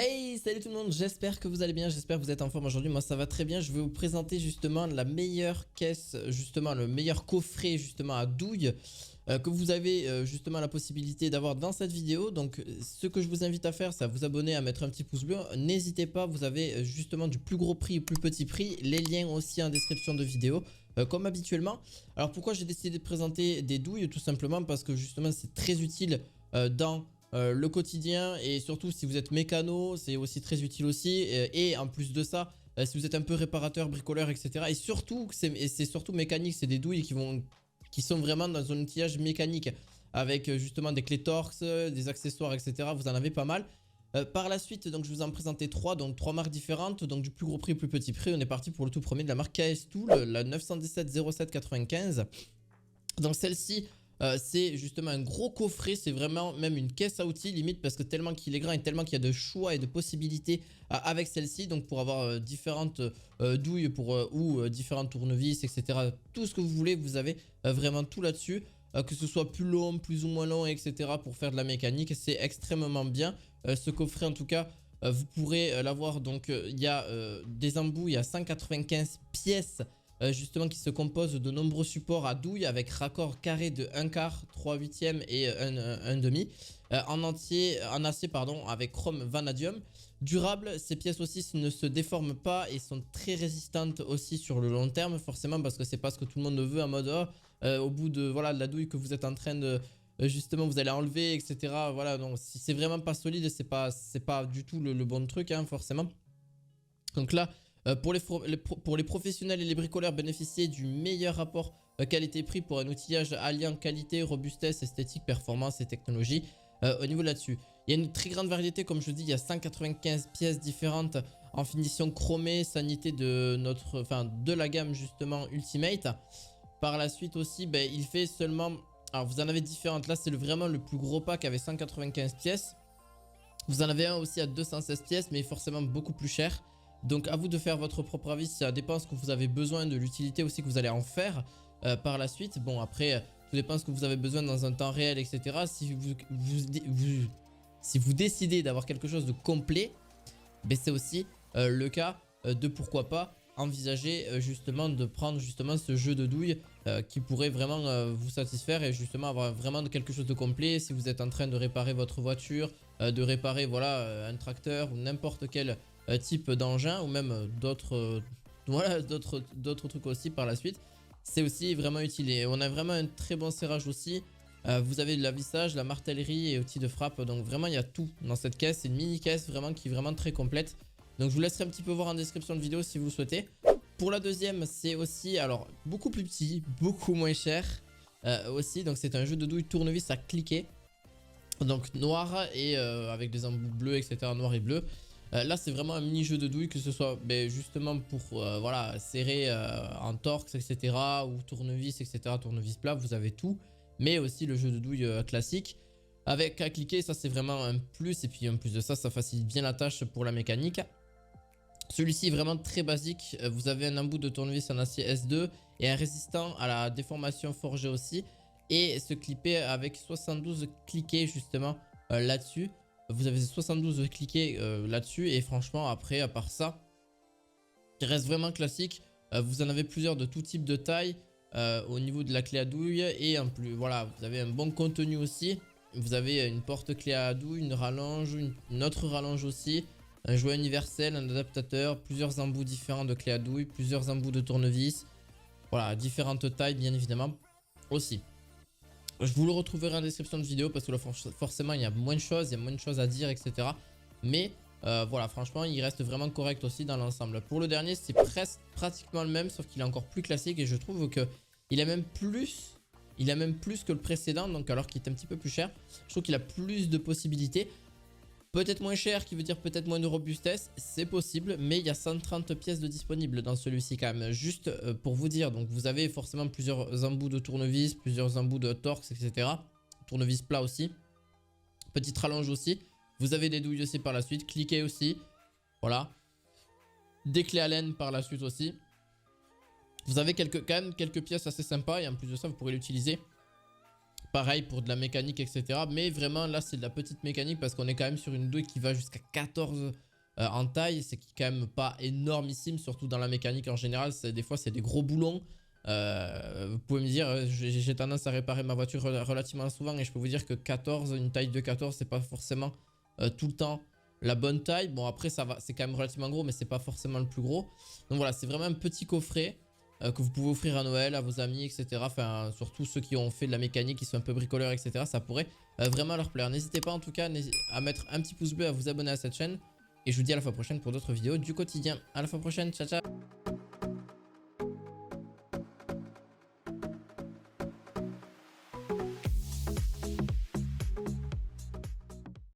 Hey, salut tout le monde, j'espère que vous allez bien, j'espère que vous êtes en forme aujourd'hui. Moi ça va très bien, je vais vous présenter justement la meilleure caisse, justement le meilleur coffret justement à douille que vous avez justement la possibilité d'avoir dans cette vidéo. Donc ce que je vous invite à faire, c'est à vous abonner, à mettre un petit pouce bleu. N'hésitez pas, vous avez justement du plus gros prix au plus petit prix, les liens aussi en description de vidéo comme habituellement. Alors pourquoi j'ai décidé de présenter des douilles? Tout simplement parce que justement c'est très utile dans le quotidien, et surtout si vous êtes mécano, c'est aussi très utile aussi. Et en plus de ça, si vous êtes un peu réparateur, bricoleur, etc. Et surtout, c'est surtout mécanique, c'est des douilles qui sont vraiment dans un outillage mécanique avec justement des clés Torx, des accessoires, etc. Vous en avez pas mal. Par la suite, donc je vous en présentais trois, donc trois marques différentes, donc du plus gros prix au plus petit prix. On est parti pour le tout premier de la marque KS Tool, la 917 07 95. Donc celle-ci, c'est justement un gros coffret, c'est vraiment même une caisse à outils limite, parce que tellement qu'il est grand et tellement qu'il y a de choix et de possibilités avec celle-ci. Donc pour avoir différentes douilles ou différentes tournevis, etc. Tout ce que vous voulez, vous avez vraiment tout là-dessus. Que ce soit plus long, plus ou moins long, etc. pour faire de la mécanique, c'est extrêmement bien. Ce coffret en tout cas, vous pourrez l'avoir. Donc il y a des embouts, il y a 195 pièces justement qui se compose de nombreux supports à douille avec raccord carré de 1 quart, 3 huitièmes et 1 demi en acier pardon, avec chrome vanadium. Durable, ces pièces aussi ne se déforment pas et sont très résistantes aussi sur le long terme, forcément, parce que c'est pas ce que tout le monde veut en mode au bout de, voilà, de la douille que vous êtes en train de justement vous allez enlever, etc. Voilà, donc si c'est vraiment pas solide, c'est pas du tout le bon truc, hein, forcément. Donc là, pour les professionnels et les bricoleurs, bénéficiez du meilleur rapport qualité-prix pour un outillage alliant qualité, robustesse, esthétique, performance et technologie. Au niveau là-dessus, il y a une très grande variété, comme je dis, il y a 195 pièces différentes en finition chromée, sanité de la gamme justement Ultimate. Par la suite aussi, ben, il fait seulement, alors vous en avez différentes, là c'est vraiment le plus gros pack avec 195 pièces. Vous en avez un aussi à 216 pièces, mais forcément beaucoup plus cher. Donc à vous de faire votre propre avis, ça dépend ce que vous avez besoin, de l'utilité aussi que vous allez en faire par la suite. Bon après, tout dépend ce que vous avez besoin dans un temps réel, etc. Si vous décidez d'avoir quelque chose de complet, ben c'est aussi le cas de pourquoi pas envisager justement de prendre justement ce jeu de douille qui pourrait vraiment vous satisfaire et justement avoir vraiment quelque chose de complet. Si vous êtes en train de réparer votre voiture, de réparer voilà un tracteur ou n'importe quel type d'engin, ou même d'autres voilà, d'autres trucs aussi par la suite, c'est aussi vraiment utile. Et on a vraiment un très bon serrage aussi. Vous avez de la vissage, la martellerie et outils de frappe, donc vraiment il y a tout dans cette caisse. C'est une mini caisse vraiment qui est vraiment très complète. Donc je vous laisserai un petit peu voir en description de vidéo si vous souhaitez. Pour la deuxième, c'est aussi alors beaucoup plus petit, beaucoup moins cher aussi. Donc c'est un jeu de douille tournevis à cliquer, donc noir et avec des embouts bleus, etc. Noir et bleu. Là c'est vraiment un mini jeu de douille, que ce soit justement pour voilà, serrer en torx, etc. ou tournevis, etc. Tournevis plat, vous avez tout. Mais aussi le jeu de douille classique avec à cliquer, ça c'est vraiment un plus. Et puis en plus de ça, ça facilite bien la tâche pour la mécanique. Celui-ci est vraiment très basique. Vous avez un embout de tournevis en acier S2 et un résistant à la déformation forgé aussi. Et ce clipper avec 72 cliquets justement là-dessus. Vous avez 72 cliquets là-dessus. Et franchement, après, à part ça, il reste vraiment classique. Vous en avez plusieurs de tout type de taille au niveau de la clé à douille. Et en plus, voilà, vous avez un bon contenu aussi. Vous avez une porte clé à douille, une rallonge, une autre rallonge aussi. Un jouet universel, un adaptateur, plusieurs embouts différents de clé à douille, plusieurs embouts de tournevis. Voilà, différentes tailles bien évidemment aussi. Je vous le retrouverai en description de vidéo parce que là forcément il y a moins de choses, à dire, etc. Mais voilà, franchement il reste vraiment correct aussi dans l'ensemble. Pour le dernier c'est presque pratiquement le même, sauf qu'il est encore plus classique et je trouve que il a même plus que le précédent, donc alors qu'il est un petit peu plus cher. Je trouve qu'il a plus de possibilités. Peut-être moins cher, qui veut dire peut-être moins de robustesse, c'est possible, mais il y a 130 pièces de disponibles dans celui-ci quand même. Juste pour vous dire, donc vous avez forcément plusieurs embouts de tournevis, plusieurs embouts de Torx, etc. Tournevis plat aussi. Petite rallonge aussi. Vous avez des douilles aussi par la suite, cliquez aussi. Voilà. Des clés à laine par la suite aussi. Vous avez quand même quelques pièces assez sympas et en plus de ça, vous pourrez l'utiliser pareil pour de la mécanique, etc. Mais vraiment, là, c'est de la petite mécanique parce qu'on est quand même sur une douille qui va jusqu'à 14 en taille. C'est quand même pas énormissime, surtout dans la mécanique en général. Des fois, c'est des gros boulons. Vous pouvez me dire, j'ai tendance à réparer ma voiture relativement souvent et je peux vous dire que 14, une taille de 14, c'est pas forcément tout le temps la bonne taille. Bon, après, ça va, c'est quand même relativement gros, mais c'est pas forcément le plus gros. Donc voilà, c'est vraiment un petit coffret que vous pouvez offrir à Noël, à vos amis, etc. Enfin, surtout ceux qui ont fait de la mécanique, qui sont un peu bricoleurs, etc. Ça pourrait vraiment leur plaire. N'hésitez pas en tout cas à mettre un petit pouce bleu, à vous abonner à cette chaîne. Et je vous dis à la fois prochaine pour d'autres vidéos du quotidien. À la fois prochaine, ciao ciao.